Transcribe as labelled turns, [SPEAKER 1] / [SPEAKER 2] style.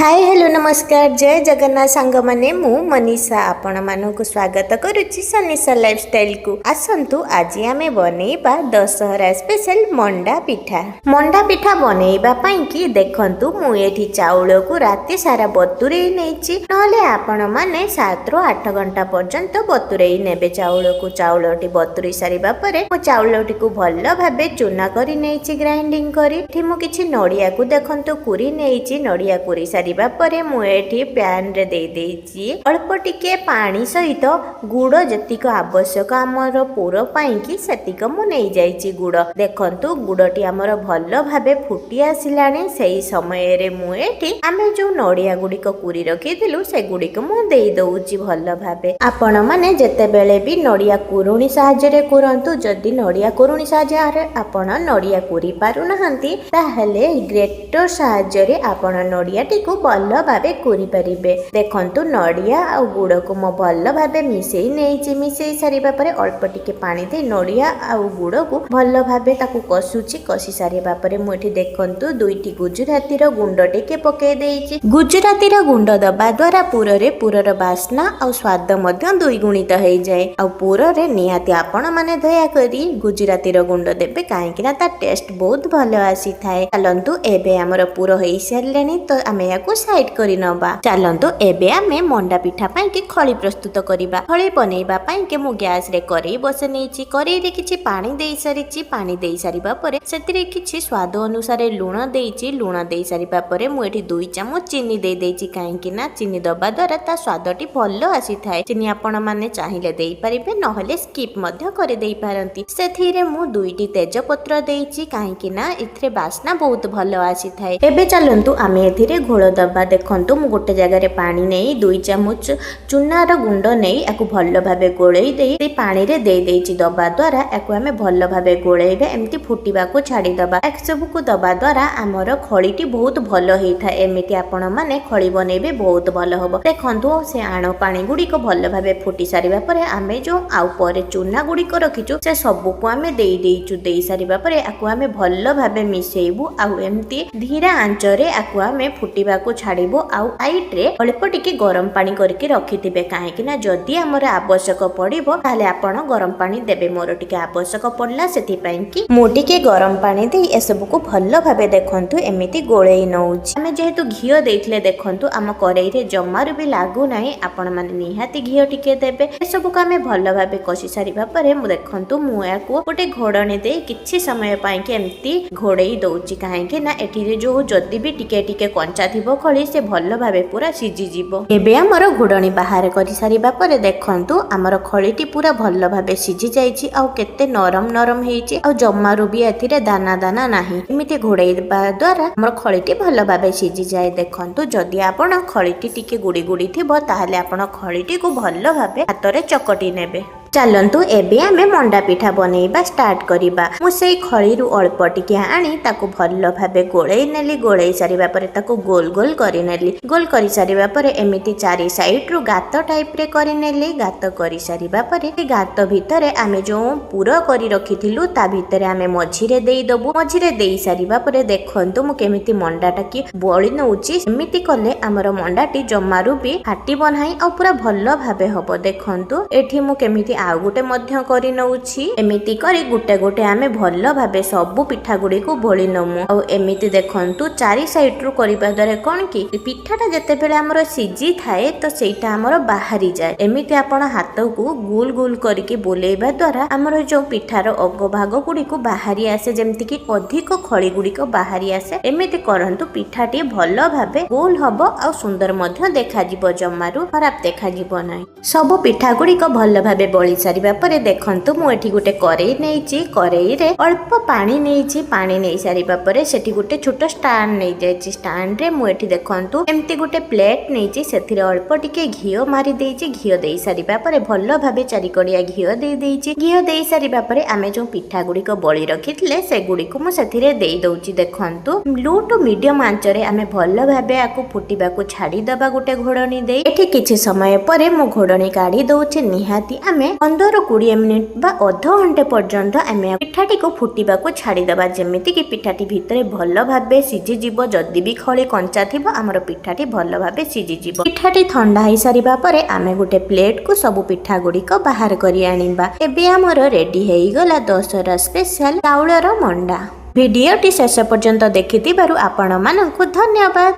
[SPEAKER 1] Hi hello नमस्कार जय जगन्नाथ सांग माने मु मनीषा आपण मानक स्वागत करुच्ची सनीषा लाइफस्टाइल को आसंतु आज आमे बनेइबा दशहरा स्पेशल मंडा पिठा बनेइबा पई कि देखंतु मु एठी चाउल को राति सारा बतुरेई नेछि नहले आपण माने 7 ରୁ 8 घंटा पर्यंत बतुरेई नेबे चाउलटी बतुरेई सारिबा परे मु चाउलटी को भल्ल भाबे चूना करी नेछि ग्राइंडिंग करी एठी मु किछि नडिया को देखंतु कुरी नेछि नडिया कुरी सारिबा परे मु एठी पैन रे दे देछि अल्प टिके पानी सहित गुड़ जतिक आवश्यक हमर पूर पाई कि सेतिक मु नै जाइछि गुड़ देखंतु गुड़टी हमर भल्ल भाबे फुटी आसिलानी सेही समय रे मु एठी आमे जो नडिया गुडिक कुरी रखिथिलु से गुडिक मु देई दउछि भल्ल भाबे आपण माने जते बेले भी नडिया कुरुणी साहाय्य रे करंतु जदी नडिया कुरुणी साहाय्य रे आपण नडिया कुरी पारु नहंती ताहेले ग्रेटर साहाय्य रे आपण नडियाटी को भल्ल भाबे कुरी परिबे देखंतु नडिया आ गुड़ को मो भल्ल भाबे मिसेई नेछि मिसेई सारिबा परे अल्प टिके पानी दे नडिया आ गुड़ को भल्ल भाबे ताकू कसुछि कसी सारिबा परे मु एठी देखंतु दुईटी गुजराती रो गुंड टिके पके देछि गुजराती रो गुंड दबा द्वारा पुरर बास्ना आ स्वाद मध्य दुई गुणित हो जाए आ पुररे निहाती आपण माने दया करी गुजराती रो गुंड देबे काहेकि ना ता टेस्ट बहुत भलो आसी थाए चलंतु एबे हमर पुर होई सारलेनी तो आमे याकू साइड करी नबा चलंतु एबे आमे मंडा पिठा पई कि खळी प्रस्तुत करिबा खळी बनेइबा पई कि मु गैस रे करेई बसे नेछि करेई रे किछि पानी देई सारिछि पानी देई सारिबा परे सेतिरे किछि स्वाद अनुसार लूण देइछि लूण देई सारिबा परे मु एठी 2 चम्मच चीनी देई देछि काहेकि ना चीनी दबा द्वारा ता स्वादटी भलो आसी थाए चीनी आपण माने चाहिले देई परिबे नहले स्किप मध्य करे देई पारंती सेथिरे मु 2टी तेजपत्र देइछि काहेकि ना इथरे बास्ना बहुत भलो आसी थाए एबे चलंतु आमे एथिरे घोळ दबा देखंतु मु गोटे जगह रे पानी नेई 2 चम्मच चूनार गुंड नेई आकु भल्ल भाबे गोळेई देई से पानी रे देई देइछि दबा द्वारा आकु आमे भल्ल भाबे गोळेइबे एम्ति फुटिबा को छाडी दबा एक सब को दबा द्वारा हमर खळीटी बहुत भलो हेई था एमिति आपण माने खळी बनेबे बहुत भलो हबो देखंतु से आण पानी गुडी को भल्ल भाबे फुटी सारिबा परे आमे जो आउ परे चूना गुडी को रखिचु से सब को आमे देई देइचु देई सारिबा परे आकु आमे भल्ल भाबे मिसेइबु आउ एम्ति धीरा आंच रे आकु आमे फुटिबा को छाडिबो आउ साइड रे अल्प टिके गरम पानी करके रखिथिबे काहेकि ना जदी हमर आवश्यक पड़िबो ताले आपण गरम पानी देबे मोर टिके आवश्यक पड़ला सेति पई कि मो टिके गरम पानी दे ए सब को भल्ल भाबे देखंतु एमिति गोळेई नउछि हमें जेहेतु घियो देइथिले देखंतु हम करेई रे जम्मारु भी लागु नाही आपण माने निहाती घियो टिके देबे ए सब को हमें भल्ल भाबे कसी सारिबा परे मु देखंतु मु याकू गोटे घोडणी दे किछि समय पई कि एमिति घोड़ेई दउछि काहेकि ना एठी रे जो जदी भी टिके टिके कंचा थिबो खळी से भल्ल भाबे पूरा सिझी जिवो एबे हमर घोडणी बाहर करि सारिबा परे देखंतु हमर खळीटी पूरा भल्ल भाबे सिझी जाईछि आ केते नरम हेइछि आ जम्मारु भी एथिरे दाना दाना नाही एमिति घोड़ेइबा द्वारा हमर खळीटी भल्ल भाबे सिझी जाय देखंतु जदी आपण खळीटी टिके गुडी गुडी थिबो ताहाले आपण खळीटी को भल्ल भाबे हातरे चकटी नेबे चलंतु एबे आमे मंडा पिठा बनेइबा स्टार्ट करिबा मु सेई खळी रु अल्प टिके आनी ताको भल्ल भाबे गोळेई नेली गोळेई सारिबा परे ताको गोल गोल करि नेली गोल करि सारिबा परे एमिति चारि साइड रु गात टाइप रे करि नेली गात करि सारिबा परे ए गात भितरे आमे जो पूरा करि रखिथिलु ता भितरे आमे मझी रे देई दबु मझी रे देई सारिबा परे देखंतु मु केमिति मंडाटा की बळी नउची एमिति कले हमर मंडाटी जम्मारु भी फाटिबो नाही आ पूरा भल्ल भाबे हबो देखंतु एठी मु केमिति आउ गोटे मध्य करि नउछि एमिति करी गोटे गोटे आमे भल्ल भाबे सबु पिठा गुडी को भोली नमु आ एमिति देखंतु चारि साइड रु करिबा द्वारा कोन की पिठाटा जते बेले हमर सिजी थाए तो सेटा हमर बाहरी जाय एमिति आपण हाथ को गोल गोल करके बोलेबा द्वारा हमर जो पिठार अग भाग गुडी को बाहरी आसे जेमति की अधिक खळी गुडी को बाहरी आसे एमिति करंतु पिठाटी भल्ल भाबे गोल हबो आ सुंदर मध्य देखा जिवो जम्मारु खराब देखा जिवो नै सब पिठा गुडी को भल्ल भाबे बळी सारिबा परे देखंतु मु एठी गोटे करेई नेइछि करेई रे अल्प पानी नेइछि पानी नेइ सारिबा परे सेठी गोटे छोटो स्टैंड नेइ जाइछि स्टैंड रे मु एठी देखंतु एम्ति गोटे प्लेट नेइछि सेथिरे अल्प टिके घियो मारी देइछि घियो देइ सारिबा परे भल्ल भाबे चारि कड़िया घियो देइ देइछि घियो देइ सारिबा परे आमे जो पिठा गुडी को बळी रखिथिले से गुडी को मु सेथिरे देइ दउछि देखंतु लो टू मीडियम आंच रे आमे भल्ल भाबे आकु फुटिबा को छाडी दबा गोटे घोडणी देइ एठी किछि समय परे मु घोडणी काढी दउछि निहाती आमे 15-20 ମିନିଟ୍ ବା ଅଧଘଣ୍ଟେ ପର୍ଯ୍ୟନ୍ତ ଆମେ ପିଠାଟିକୁ ଫୁଟିବାକୁ ଛାଡ଼ିଦେବା, ଯେମିତିକି ପିଠାଟି ଭିତରେ ଭଲ ଭାବେ ସିଝିଯିବ। ଯଦି ବି ଖଳି କଞ୍ଚା ଥିବ ଆମର ପିଠାଟି ଭଲ ଭାବେ ସିଝିଯିବ। ପିଠାଟି ଥଣ୍ଡା ହେଇସାରିବା ପରେ ଆମେ ଗୋଟେ ପ୍ଲେଟକୁ ସବୁ ପିଠା ଗୁଡ଼ିକ ବାହାର କରି ଆଣିବା। ଏବେ ଆମର ରେଡି ହେଇଗଲା ଦଶହରା ସ୍ପେଶାଲ ଚାଉଳର ମଣ୍ଡା। ଭିଡ଼ିଓଟି ଶେଷ ପର୍ଯ୍ୟନ୍ତ ଦେଖିଥିବାରୁ ଆପଣମାନଙ୍କୁ ଧନ୍ୟବାଦ।